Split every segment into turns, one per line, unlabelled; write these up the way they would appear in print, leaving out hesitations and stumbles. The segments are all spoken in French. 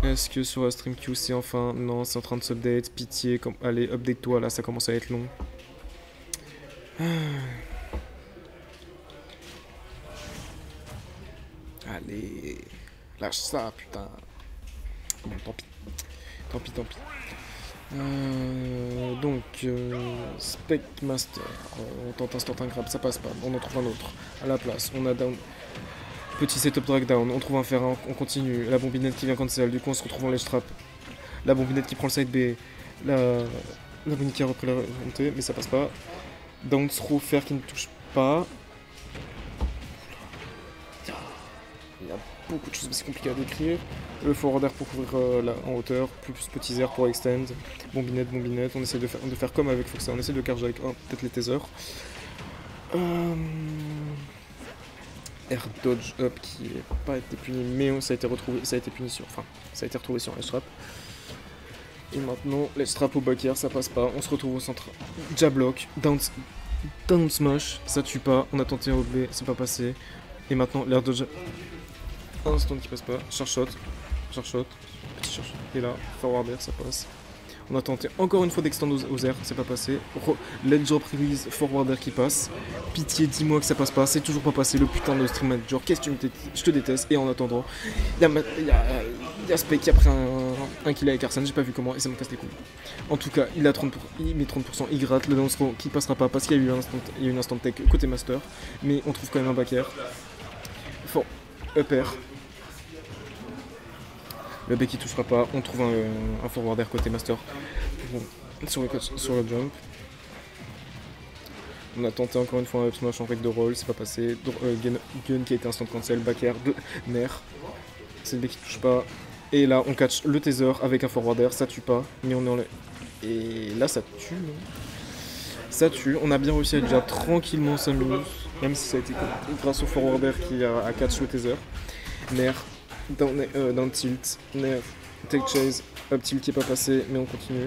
Est-ce que sur la stream queue c'est enfin... Non, c'est en train de s'update. Pitié, allez, update-toi là, ça commence à être long. Allez, lâche ça, putain. Bon, tant pis. Tant pis, tant pis. Spec Master. On tente instant un grab, ça passe pas. On en trouve un autre. À la place, on a down. Petit setup drag down. On trouve un fer, on continue. La bombinette qui vient cancel. Du coup, on se retrouve en ledge trap. La bombinette qui prend le side B. La bombinette qui a repris la remontée, mais ça passe pas. Down throw, fer qui ne touche pas. Il y a beaucoup de choses, mais c'est compliqué à décrire. Le forward air pour couvrir en hauteur, plus petits airs pour extend. Bombinette, bombinette. On essaie de faire comme avec Foxa. On essaie de carger avec peut-être les tasers. Air dodge up qui n'a pas été puni, mais ça a été retrouvé, ça a été puni sur, enfin, ça a été retrouvé sur ledge trap. Et maintenant, ledge trap au back air, ça passe pas. On se retrouve au centre. Jab lock, down smash, ça tue pas. On a tenté un OB, c'est pas passé. Et maintenant, l'air dodge. Un stun qui passe pas. Charge shot, petit charge. Et là, forward air, ça passe. On a tenté encore une fois d'extend aux airs, c'est pas passé. Ledge drop release, forward air qui passe. Pitié, dis-moi que ça passe pas, c'est toujours pas passé. Le putain de stream manager, qu'est-ce que tu me détestes, je te déteste. Et en attendant, il y a Spec qui a pris un kill avec Arsène, j'ai pas vu comment, et ça me casse les couilles. En tout cas, il met 30%, il gratte, le down throw qui passera pas parce qu'il y a eu une instant tech côté master. Mais on trouve quand même un back air. Fort, up air. Le bec qui touchera pas, on trouve un forward air côté master sur le jump. On a tenté encore une fois un up smash en règle de roll, c'est pas passé. Gun qui a été instant cancel, back air de Nair. C'est le bec qui touche pas. Et là on catch le taser avec un forward air, ça tue pas, mais on est en l'air. Et là ça tue. Ça tue, on a bien réussi à déjà tranquillement s'amuser, même si ça a été grâce au forward air qui a catch le taser. Nair. Down tilt, Nair, take chase, up tilt qui est pas passé, mais on continue.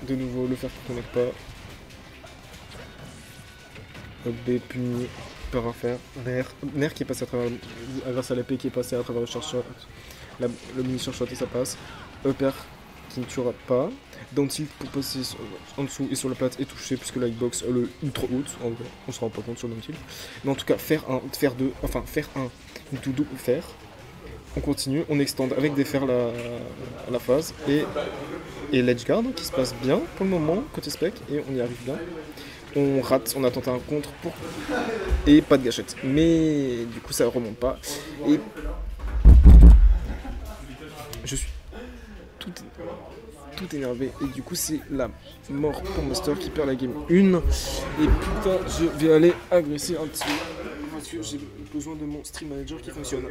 De nouveau, le fer qui connecte pas. Up B puni par un fer. Nair qui est passé à travers, grâce à l'épée qui est passé à travers le charge shot. Le mini charge shot et ça passe. Up air qui ne tuera pas. Down tilt pour passer en dessous et sur la plate et toucher puisque la hitbox le ultra haute. En gros, on se rend pas compte sur down tilt. Mais en tout cas, faire 1, faire 2, enfin faire 1, tout double faire. On continue, on extend avec des fers la phase et l'edge guard qui se passe bien pour le moment côté spec et on y arrive bien. On rate, on a tenté un contre et pas de gâchette. Mais du coup ça remonte pas et je suis tout énervé et du coup c'est la mort pour Master qui perd la game 1 et putain je vais aller agresser un petit parce que j'ai besoin de mon stream manager qui fonctionne.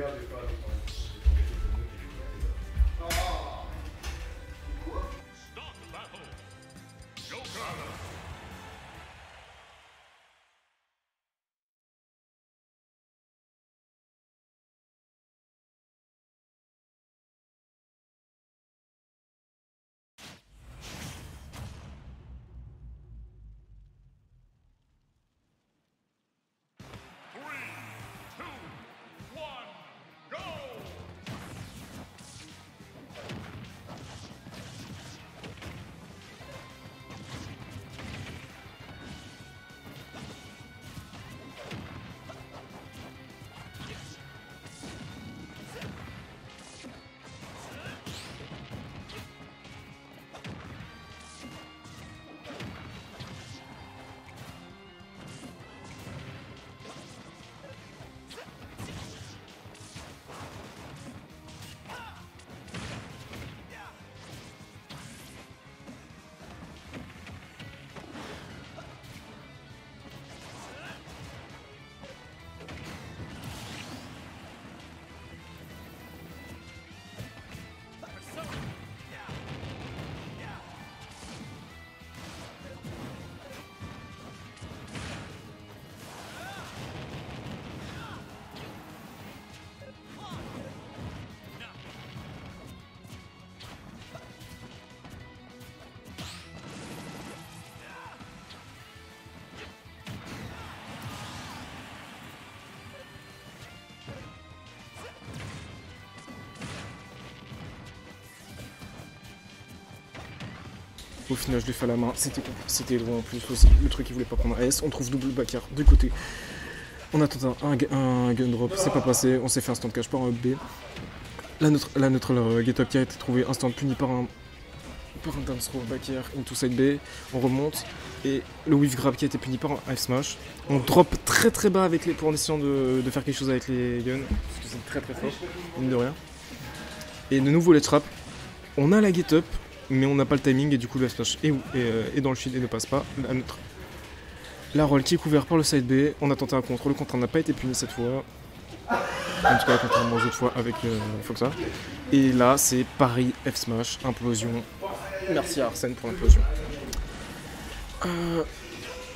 Au final, je l'ai fait à la main. C'était loin en plus aussi. Le truc, il voulait pas prendre un S. On trouve double backer du côté. On a tenté un gun drop. C'est pas passé. On s'est fait un stand cash par un B. La neutre get up qui a été trouvé instant puni par un dance throw backer into side B. On remonte. Et le whiff grab qui a été puni par un F smash. On drop très très bas avec en essayant de faire quelque chose avec les guns. Parce que c'est très très fort. Mine de rien. Et de nouveau les traps. On a la get up. Mais on n'a pas le timing et du coup le smash est dans le shield et ne passe pas. La roll qui est couverte par le side B. On a tenté un contre. Le contre n'a pas été puni cette fois. En tout cas, contrairement aux autres fois avec Foxa. Et là, c'est Paris F smash, implosion. Merci à Arsène pour l'implosion.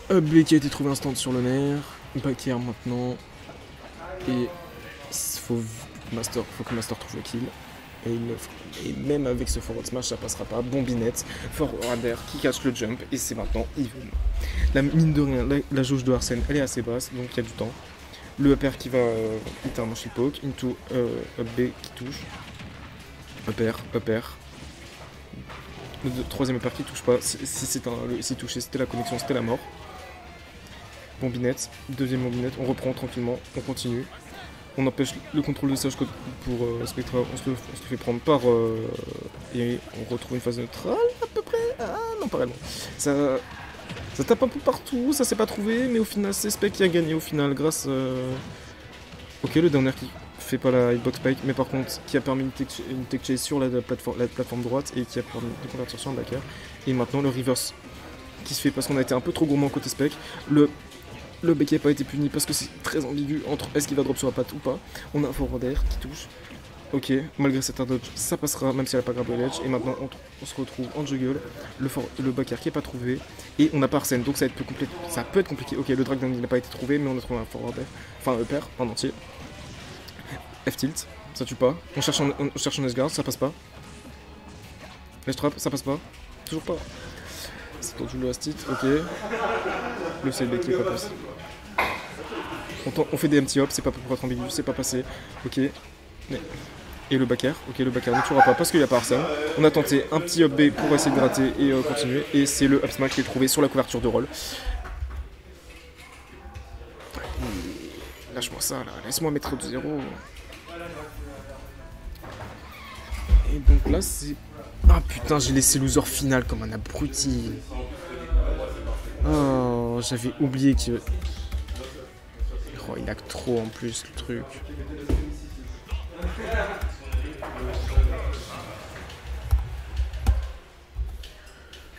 B qui a été trouvé instant sur le nerf. Back air maintenant. Et faut que Master trouve le kill. Et même avec ce forward smash, ça passera pas. Bombinette, forward air qui cache le jump. Et c'est maintenant even. La mine de rien, la jauge de Arsène, elle est assez basse, donc il y a du temps. Le up air qui va littéralement shield poke. Into up B qui touche. Up air. Le troisième up air qui touche pas. Si touché, c'était la connexion, c'était la mort. Bombinette. Deuxième bombinette. On reprend tranquillement. On continue. On empêche le contrôle de sage pour Spectra, on se le fait prendre par... et on retrouve une phase neutrale à peu près. Ah non, pas réellement. Ça tape un peu partout, ça s'est pas trouvé, mais au final c'est Spec qui a gagné au final grâce... Ok, le downer qui fait pas la hitbox spike, mais par contre qui a permis une tech chase sur la plateforme droite et qui a permis de convertir sur un backer. Et maintenant le reverse qui se fait parce qu'on a été un peu trop gourmand côté Spec. Le bec n'a pas été puni parce que c'est très ambigu entre est-ce qu'il va drop sur la patte ou pas. On a un forward air qui touche. Ok, malgré cet air dodge, ça passera même si elle n'a pas grabé l'edge. Et maintenant on se retrouve en juggle, le back air qui n'est pas trouvé. Et on n'a pas Arsène, donc ça peut être compliqué. Ok, le drag down n'a pas été trouvé, mais on a trouvé un forward air, enfin un pair en entier. F tilt, ça tue pas. On cherche un S-guard, ça passe pas. Ledge trap, ça passe pas. Toujours pas. C'est tendu le last hit, ok. Le CB qui est pas passé. On fait des empty hop, c'est pas pour être ambigu, c'est pas passé. Ok. Et le back air, ok, le back air ne tuera pas parce qu'il n'y a pas Arsène. On a tenté un petit up B pour essayer de gratter et continuer. Et c'est le up smash qui est trouvé sur la couverture de roll. Lâche-moi ça là, laisse-moi mettre 2-0. Et donc là c'est... Ah putain, j'ai laissé loser final comme un abruti. Oh, j'avais oublié que... Oh, il a que trop en plus le truc.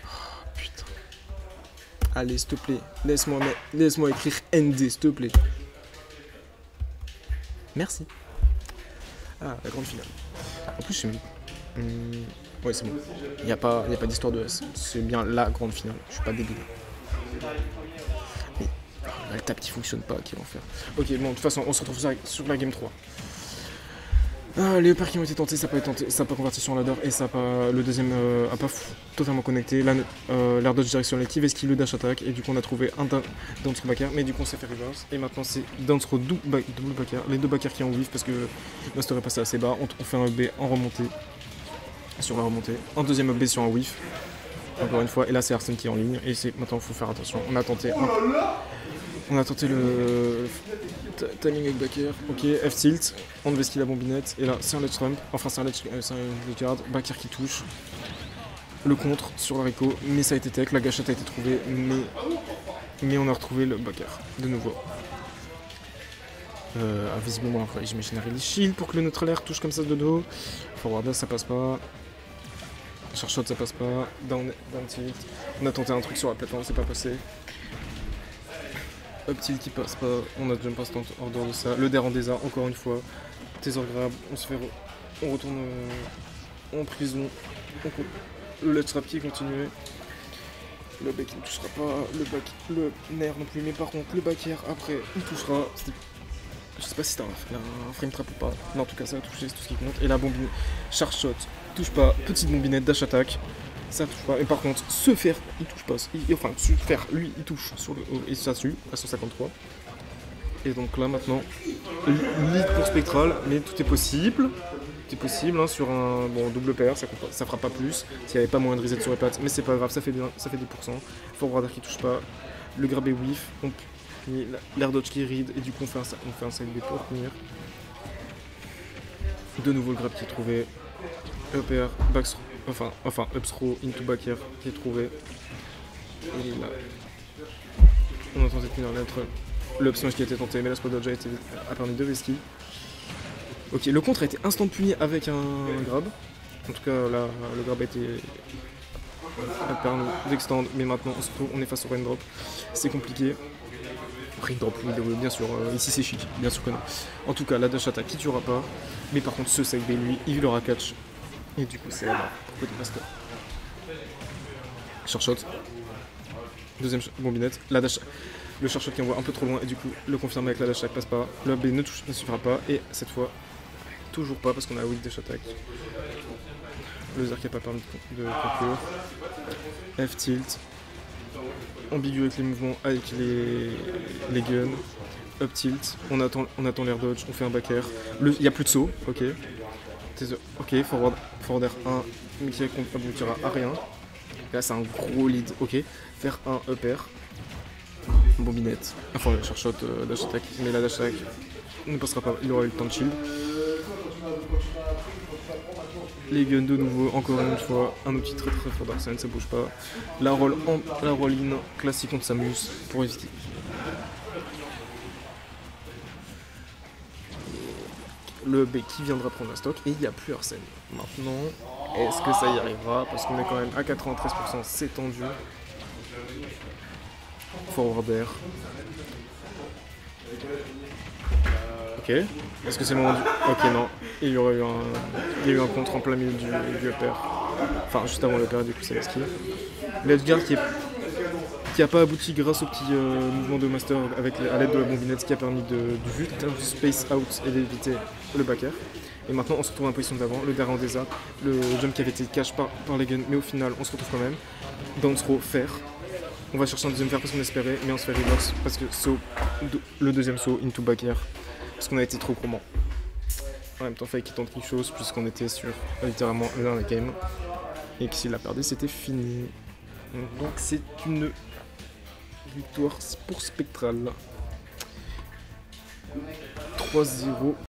Oh, putain. Allez, s'il te plaît, laisse-moi écrire ND, s'il te plaît. Merci. Ah, la grande finale. En plus, c'est mieux. Ouais, c'est bon. Il n'y a pas d'histoire de S. C'est bien la grande finale. Je suis pas débile. Mais le tap qui fonctionne pas, qui va en faire. Ok, bon, de toute façon, on se retrouve sur la game 3. Ah, les paires qui ont été tentés, ça n'a pas converti sur ladder et ça a pas, le deuxième a pas totalement connecté. Là, l'air dodge direction l'active, esquive le dash attack et du coup on a trouvé un down throw backer, mais du coup on s'est fait reverse et maintenant c'est down throw double backer, les deux backers qui ont whiff parce que Master est passé assez bas. On fait un B en remontée sur la remontée, un deuxième B sur un whiff encore une fois et là c'est Arsène qui est en ligne et c'est maintenant il faut faire attention. On a tenté le timing avec backer, ok, F tilt, on devait skill la bombinette, et là c'est un ledge trump, enfin c'est un ledge guard, backer qui touche, le contre sur la Rico, mais ça a été tech, la gâchette a été trouvée, mais on a retrouvé le backer, de nouveau. Visiblement après j'imagine un release shield pour que le neutral air touche comme ça de dos, forward ça passe pas, charge shot ça passe pas, down tilt, on a tenté un truc sur la plateforme, c'est pas passé. Up tilt qui passe pas, on a jump instant hors dehors de ça, le der en désart encore une fois, Tether grab, on retourne en prison, le ledge trap qui est continué, le back il ne touchera pas, le nerf non plus, mais par contre le back air après il touchera, je sais pas si c'était un frame trap ou pas, mais en tout cas ça a touché, c'est tout ce qui compte, et la bombine, charge shot, touche pas, petite bombinette, dash attack, ça touche pas, et par contre, se faire, il touche pas, enfin, se faire, lui, il touche sur le haut, et ça tue, à 153. Et donc là, maintenant, lead pour Spectral, mais tout est possible. C'est possible hein, sur un bon, double pair, ça fera pas plus. S'il n'y avait pas moyen de reset sur les pattes, mais c'est pas grave, ça fait bien, ça fait 10%. Forward air qui touche pas. Le grab est whiff, on punit l'air dodge qui ride et du coup on fait un side B pour punir. De nouveau le grab qui est trouvé. Up air, back throw, enfin up throw into back air qui est trouvé. Et là, on a tenté de punir l'être. Le up smash qui a été tenté, mais la spot dodge a permis de vesquille. Ok, le contre a été instant puni avec un grab. En tout cas, là, le grab a permis d'extend, mais maintenant on est face au raindrop. C'est compliqué. Raindrop, oui, bien sûr, ici c'est chic, bien sûr que non. En tout cas, la dash attack qui tuera pas. Mais par contre, ce side B, lui, il l'aura catch. Et du coup, c'est la mort pour côté master. Short shot. Deuxième bombinette. La dash. Le short shot qui envoie un peu trop loin et du coup, le confirmer avec la dash attack passe pas. Le B ne suffira pas et cette fois, toujours pas parce qu'on a weak dash attack. Le Zer qui n'a pas permis de conclure. F tilt. Ambigu avec les mouvements, avec les guns. Up tilt. On attend l'air dodge, on fait un back air. Il n'y a plus de saut, ok. Ok, forward air 1, mais qui aboutira à rien. Et là c'est un gros lead, ok. Faire un up air. Bombinette. Enfin, le short shot dash attack, mais la dash attack ne passera pas, il aura eu le temps de shield. Les guns de nouveau, encore une fois, un outil très très fort d'Arsène, ça bouge pas. La roll in classique contre Samus pour éviter. Le B qui viendra prendre la stock et il n'y a plus Arsène. Maintenant, est-ce que ça y arrivera? Parce qu'on est quand même à 93%, c'est tendu. Forward air. Ok. Est-ce que c'est le moment du... Ok, non. Il y a eu un contre en plein milieu du up air. Enfin, juste avant le pair, du coup, c'est l'esquive. L'Edgar qui a pas abouti grâce au petit mouvement de master à l'aide de la bombinette qui a permis de vite du space out et d'éviter le back air. Et maintenant, on se retrouve en position d'avant. Le derrière en désap. Le jump qui avait été caché par les guns, mais au final, on se retrouve quand même. Down throw, faire. On va chercher un deuxième fer parce qu'on espérait, mais on se fait reverse parce que le deuxième saut into back air. Parce qu'on a été trop gourmand. En même temps, fallait qu'il tente quelque chose puisqu'on était sur littéralement le dernier game. Et que s'il l'a perdu, c'était fini. Donc c'est une victoire pour Spectral. 3-0.